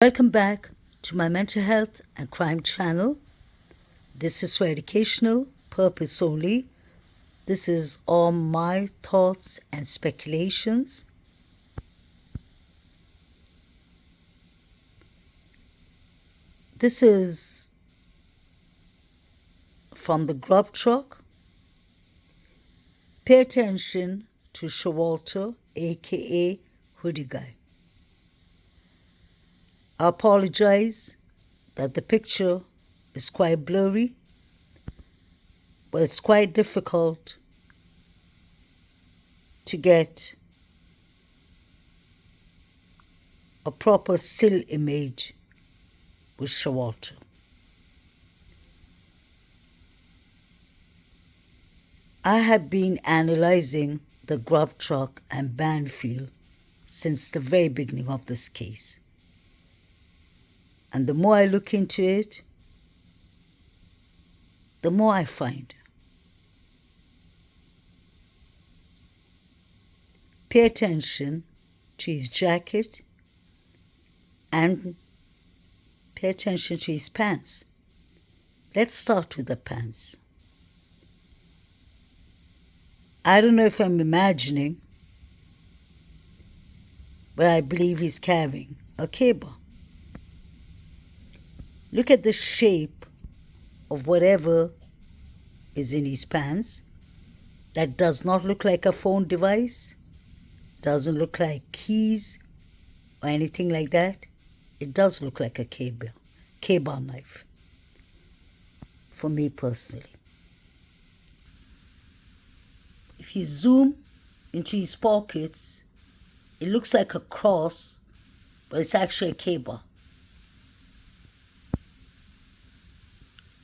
Welcome back to my mental health and crime channel. This is for educational purpose only. This is all my thoughts and speculations. This is from the grub truck. Pay attention to Showalter, aka Hoodie Guy. I apologize that the picture is quite blurry, but it's quite difficult to get a proper still image with Showalter. I have been analyzing the grub truck and Banfield since the very beginning of this case. And the more I look into it, the more I find. Pay attention to his jacket and pay attention to his pants. Let's start with the pants. I don't know if I'm imagining, but I believe he's carrying a cable. Look at the shape of whatever is in his pants. That does not look like a phone device, doesn't look like keys or anything like that. It does look like a cable knife, for me personally. If you zoom into his pockets, it looks like a cross, but it's actually a cable.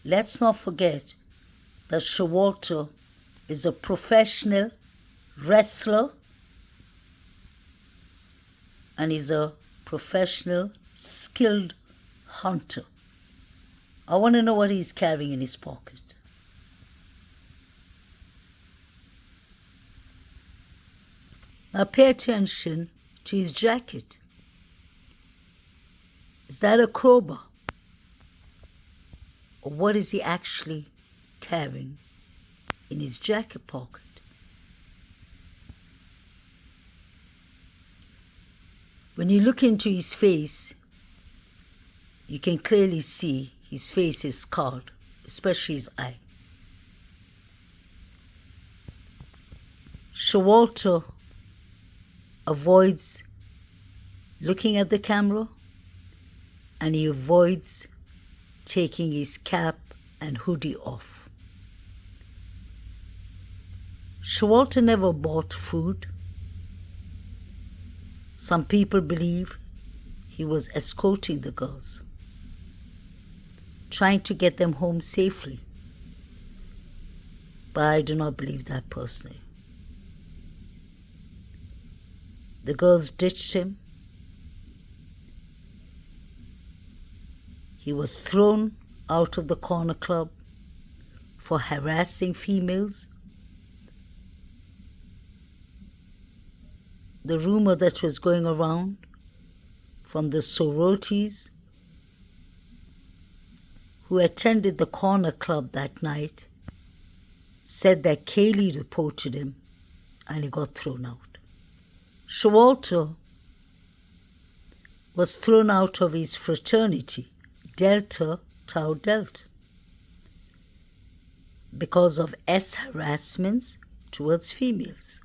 Let's not forget that Showalter is a professional wrestler and he's a professional, skilled hunter. I want to know what he's carrying in his pocket. Now pay attention to his jacket. Is that a crowbar? Or what is he actually carrying in his jacket pocket? When you look into his face, you can clearly see his face is scarred, especially his eye. Showalter avoids looking at the camera and he avoids taking his cap and hoodie off. Showalter never bought food. Some people believe he was escorting the girls, trying to get them home safely. But I do not believe that personally. The girls ditched him. He was thrown out of the corner club for harassing females. The rumor that was going around from the sororities who attended the corner club that night said that Kaylee reported him and he got thrown out. Showalter was thrown out of his fraternity, Delta Tau Delta, because of harassments towards females.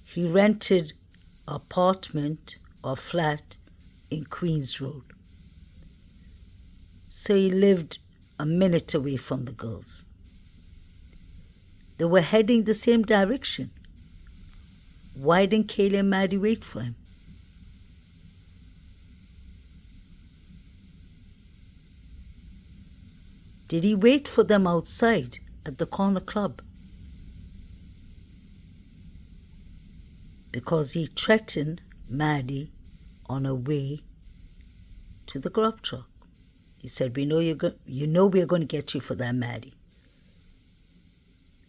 He rented an apartment or flat in Queens Road, so he lived a minute away from the girls. They were heading the same direction. Why didn't Kaylee and Maddie wait for him? Did he wait for them outside at the corner club? Because he threatened Maddie on her way to the grub truck. He said, we know we're going to get you for that, Maddie.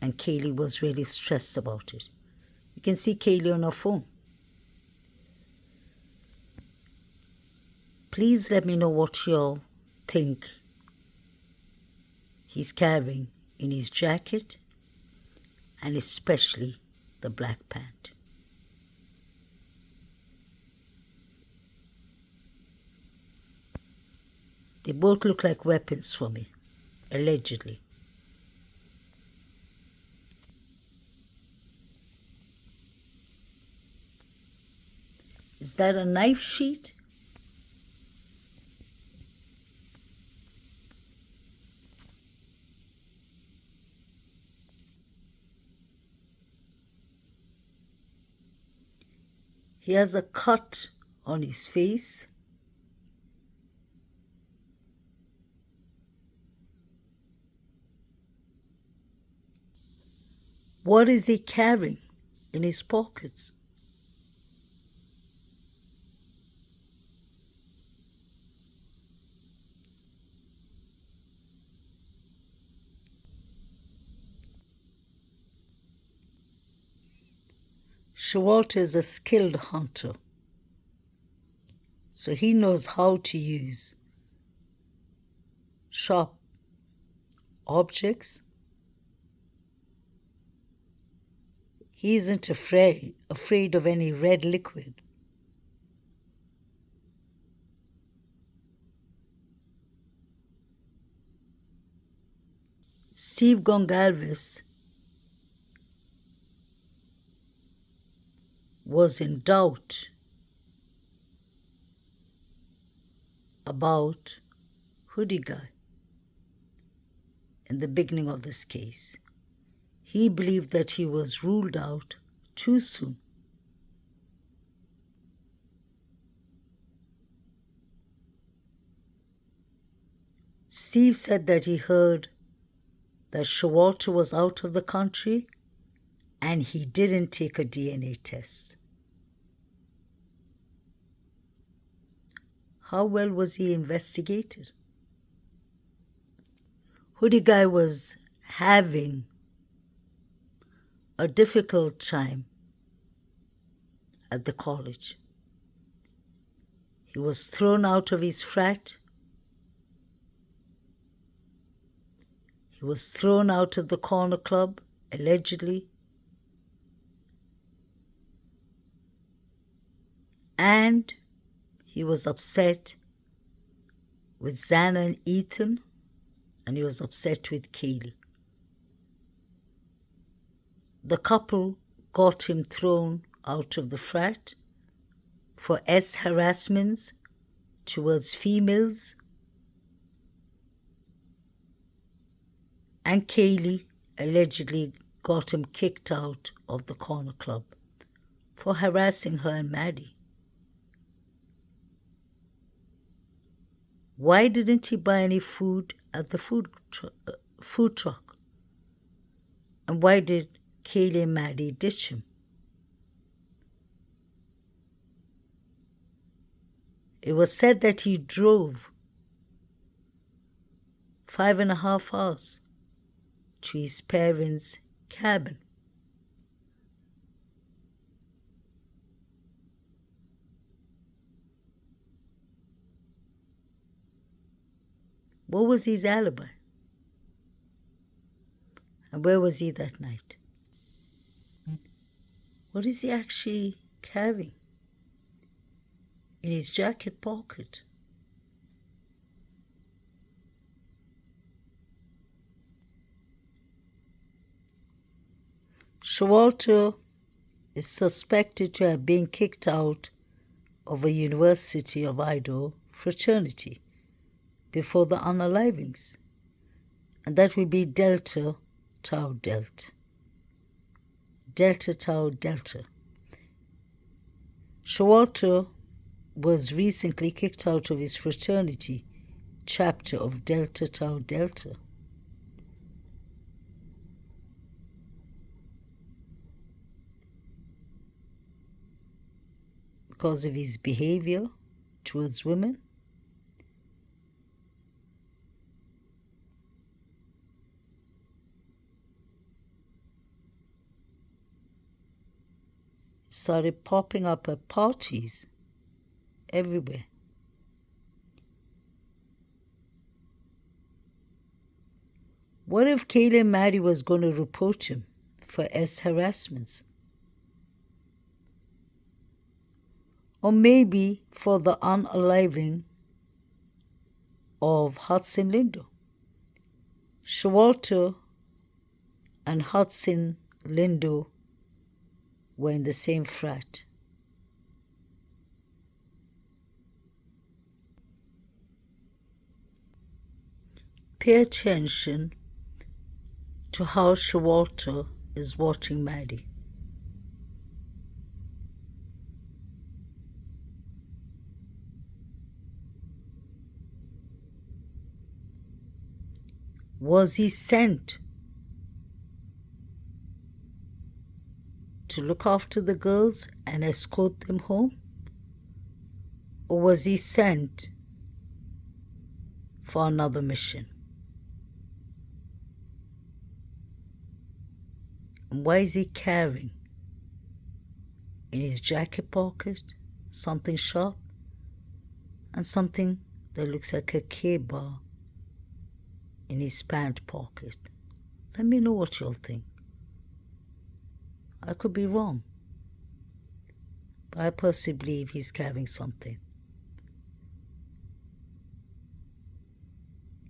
And Kaylee was really stressed about it. You can see Kaylee on her phone. Please let me know what y'all think he's carrying in his jacket, and especially the black pant. They both look like weapons for me, allegedly. Is that a knife sheath? He has a cut on his face. What is he carrying in his pockets? Showalter is a skilled hunter, so he knows how to use sharp objects. He isn't afraid of any red liquid. Steve Gonsalves was in doubt about Hoodie Guy in the beginning of this case. He believed that he was ruled out too soon. Steve said that he heard that Showalter was out of the country and he didn't take a DNA test. How well was he investigated? Hoodie Guy was having a difficult time at the college. He was thrown out of his frat. He was thrown out of the corner club, allegedly. And he was upset with Xana and Ethan, and he was upset with Kaylee. The couple got him thrown out of the frat for harassments towards females, and Kaylee allegedly got him kicked out of the corner club for harassing her and Maddie. Why didn't he buy any food at the food truck? And why did Kaylee and Maddie ditch him? It was said that he drove 5.5 hours to his parents' cabin. What was his alibi? And where was he that night? What is he actually carrying in his jacket pocket? Showalter is suspected to have been kicked out of a University of Idaho fraternity before the unalivings, and that will be Delta Tau Delta. Delta Tau Delta. Showalter was recently kicked out of his fraternity chapter of Delta Tau Delta. Because of his behavior towards women. Started popping up at parties everywhere. What if Kaylee and Maddie was going to report him for harassments? Or maybe for the unaliving of Hudson Lindo. Showalter and Hudson Lindo were in the same frat. Pay attention to how Showalter is watching Maddie. Was he sent to look after the girls and escort them home? Or was he sent for another mission? And why is he carrying in his jacket pocket something sharp and something that looks like a K-bar in his pant pocket? Let me know what you'll think. I could be wrong, but I personally believe he's carrying something.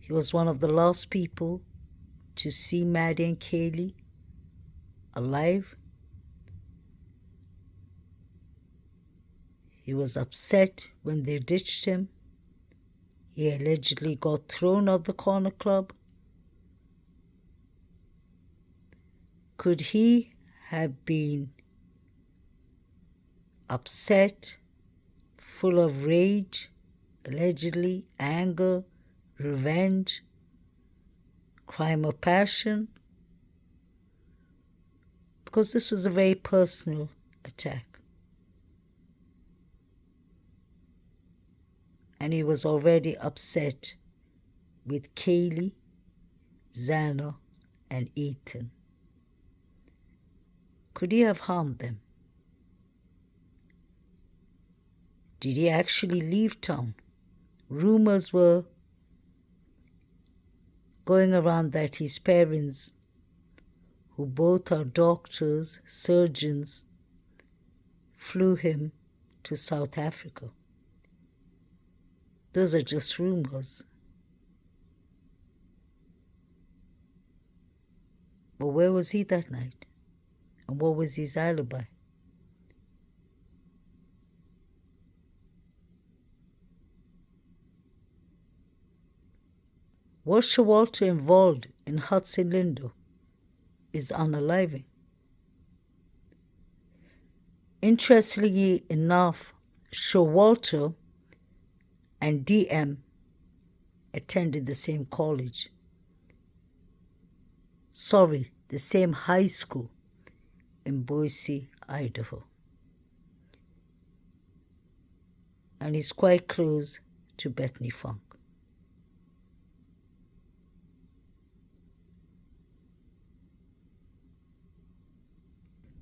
He was one of the last people to see Maddie and Kaylee alive. He was upset when they ditched him. He allegedly got thrown out the corner club. Could he have been upset, full of rage, allegedly anger, revenge, crime of passion? Because this was a very personal attack. And he was already upset with Kaylee, Xana, and Ethan. Could he have harmed them? Did he actually leave town? Rumors were going around that his parents, who both are doctors, surgeons, flew him to South Africa. Those are just rumors. But where was he that night? And what was his alibi? Was Showalter involved in Hudson Lindo is unaliving. Interestingly enough, Showalter and DM attended the same college. Sorry, the same high school in Boise, Idaho. And he's quite close to Bethany Funk.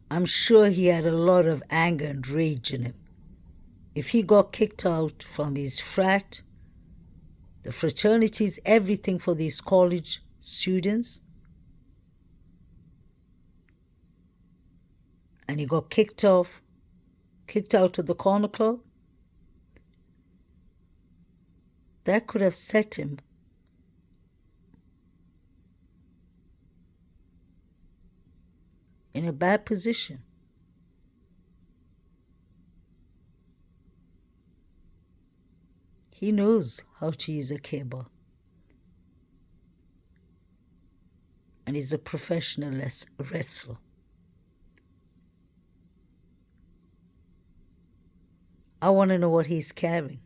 I'm sure he had a lot of anger and rage in him. If he got kicked out from his frat, the fraternity is everything for these college students, and he got kicked out of the corner club, that could have set him in a bad position. He knows how to use a cable. And he's a professional wrestler. I want to know what he's carrying.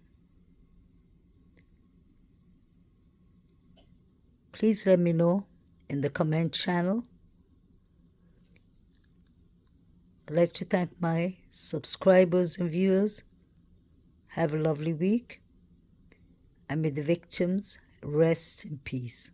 Please let me know in the comment channel. I'd like to thank my subscribers and viewers. Have a lovely week. And may the victims rest in peace.